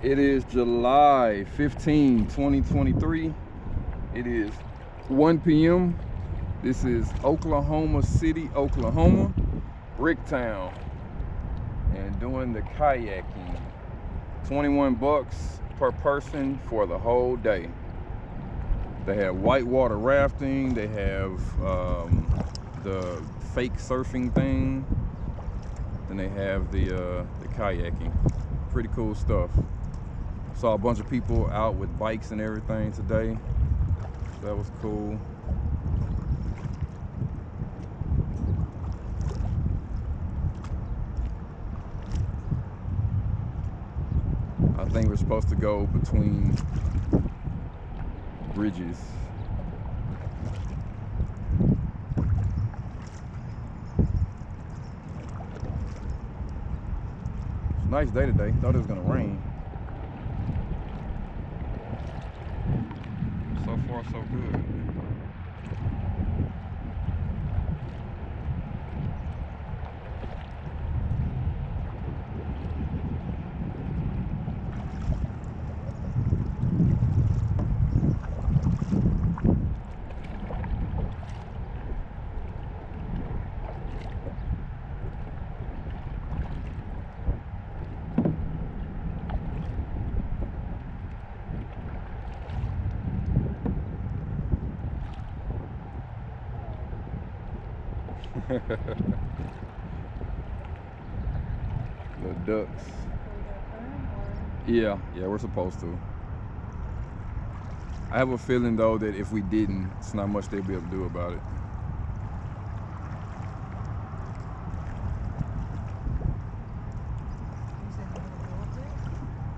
It is July 15, 2023. It is 1 p.m. This is Oklahoma City, Oklahoma, Bricktown, and doing the kayaking. 21 bucks per person for the whole day. They have whitewater rafting. They have the fake surfing thing. And they have the kayaking. Pretty cool stuff. Saw a bunch of people out with bikes and everything today. That was cool. I think we're supposed to go between bridges. It's a nice day today. Thought it was gonna rain. So far, so good. The ducks. Yeah, we're supposed to. I have a feeling though that if we didn't, it's not much they'd be able to do about it.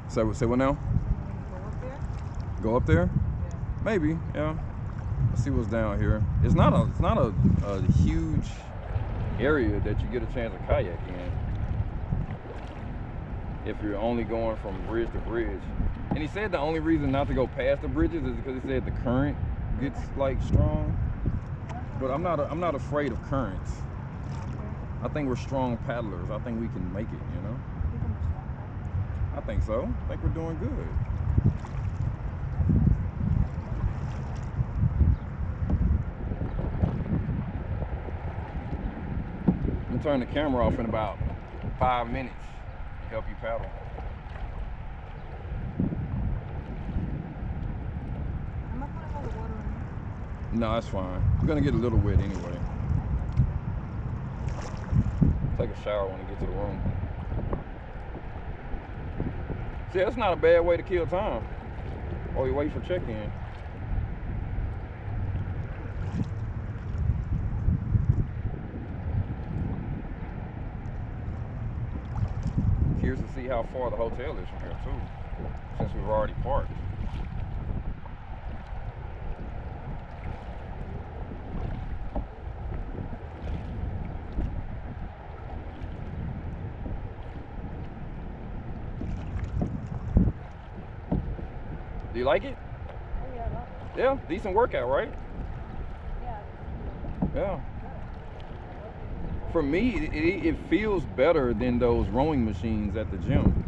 Say what now? Go up there? Yeah. Maybe, yeah. Let's see what's down here. It's not a huge area that you get a chance to kayak in if you're only going from bridge to bridge. And he said the only reason not to go past the bridges is because he said the current gets like strong. But I'm not afraid of currents. I think we're strong paddlers. I think we can make it, you know? I think so. I think we're doing good. I'm gonna turn the camera off in about 5 minutes and help you paddle. I'm not putting all the water in. No, that's fine. We're gonna get a little wet anyway. Take a shower when we get to the room. See, that's not a bad way to kill time. While you wait for check-in. Curious to see how far the hotel is from here too, since we've already parked. Do you like it? Oh yeah, I love it. Yeah, decent workout, right? Yeah. Yeah. For me, it feels better than those rowing machines at the gym.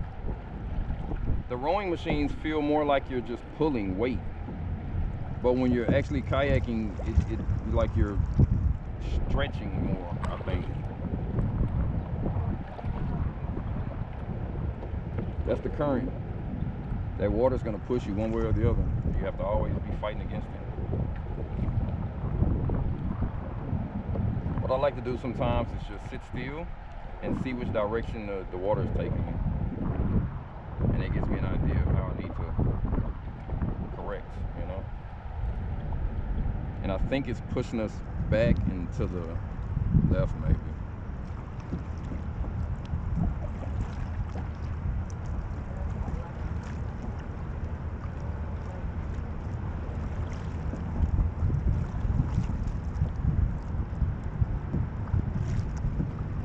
The rowing machines feel more like you're just pulling weight. But when you're actually kayaking, it like you're stretching more, I think. That's the current. That water's gonna push you one way or the other. You have to always be fighting against it. What I like to do sometimes is just sit still and see which direction the water is taking me. And it gives me an idea of how I need to correct, you know? And I think it's pushing us back into the left, maybe.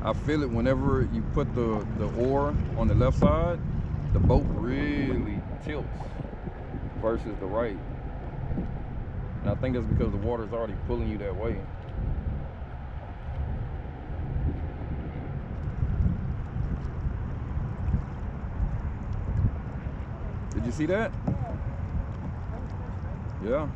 I feel it whenever you put the oar on the left side, the boat really tilts versus the right. And I think that's because the water's already pulling you that way. Did you see that? Yeah. That was fish, right? Yeah.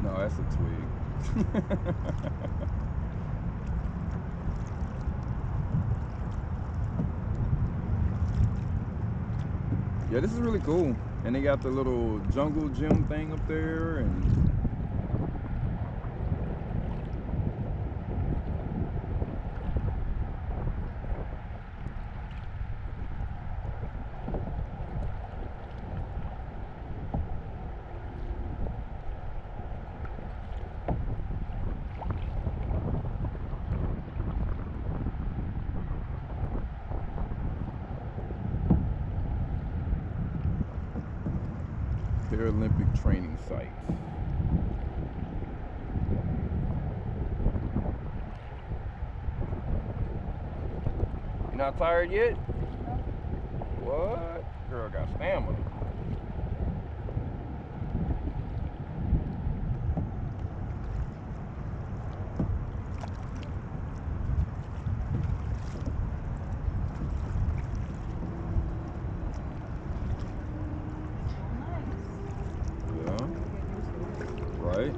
No, that's a twig. Yeah, this is really cool. And they got the little jungle gym thing up there, and Paralympic training site. You not tired yet? What? Girl got stamina. Yeah. Right.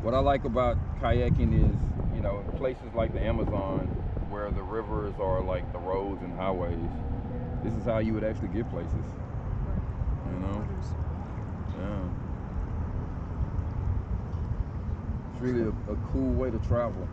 What I like about kayaking is, you know, places like the Amazon where the rivers are like the roads and highways. This is how you would actually get places. You know? Yeah. It's really a cool way to travel.